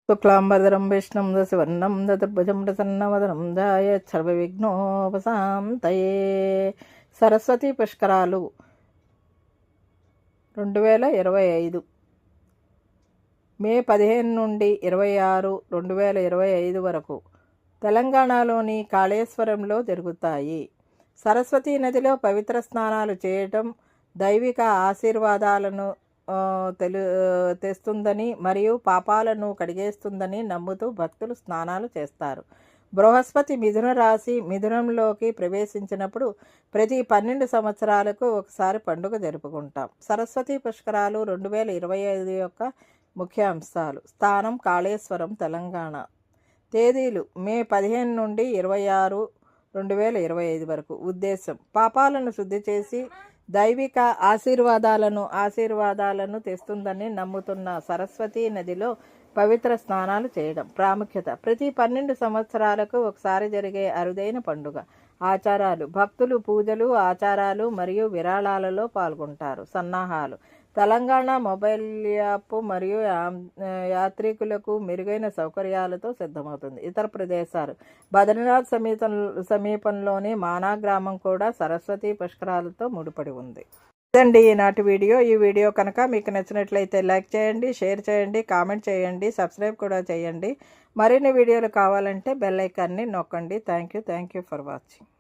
శుక్లాంబరధరం విష్ణుం దశవర్ణం చతుర్భుజం ప్రసన్నవదనం ధ్యాయేత్ సర్వవిఘ్నోపశాంతయే. సరస్వతి పుష్కరాలు 2025 మే 15 నుండి 26, 2025 వరకు తెలంగాణలోని కాళేశ్వరంలో జరుగుతాయి. సరస్వతీ నదిలో పవిత్ర స్నానాలు చేయటం దైవిక ఆశీర్వాదాలను తెస్తుందని మరియు పాపాలను కడిగేస్తుందని నమ్ముతూ భక్తులు స్నానాలు చేస్తారు. బృహస్పతి మిథున రాశి మిథునంలోకి ప్రవేశించినప్పుడు ప్రతి 12 సంవత్సరాలకు ఒకసారి పండుగ జరుపుకుంటాం. సరస్వతి పుష్కరాలు 2025 యొక్క ముఖ్య అంశాలు. స్థానం కాళేశ్వరం, తెలంగాణ. తేదీలు మే 15 నుండి 26, 2025 వరకు. ఉద్దేశం పాపాలను శుద్ధి చేసి దైవిక ఆశీర్వాదాలను తెస్తుందని నమ్ముతున్న సరస్వతీ నదిలో పవిత్ర స్నానాలు చేయడం. ప్రాముఖ్యత ప్రతి 12 సంవత్సరాలకు ఒకసారి జరిగే అరుదైన పండుగ. ఆచారాలు భక్తులు పూజలు, ఆచారాలు మరియు విరాళాలలో పాల్గొంటారు. సన్నాహాలు తెలంగాణ మొబైల్ యాప్ మరియు యాత్రికులకు మెరుగైన సౌకర్యాలతో సిద్ధమవుతుంది. ఇతర ప్రదేశాలు బద్రీనాథ్ సమీపంలోని మానా గ్రామం కూడా సరస్వతి పుష్కరాలతో ముడిపడి ఉంది. ఇదండి ఈనాటి వీడియో. ఈ వీడియో కనుక మీకు నచ్చినట్లయితే లైక్ చేయండి, షేర్ చేయండి, కామెంట్ చేయండి, సబ్స్క్రైబ్ కూడా చేయండి. మరిన్ని వీడియోలు కావాలంటే బెల్ ఐకాన్ని నొక్కండి. Thank you for watching.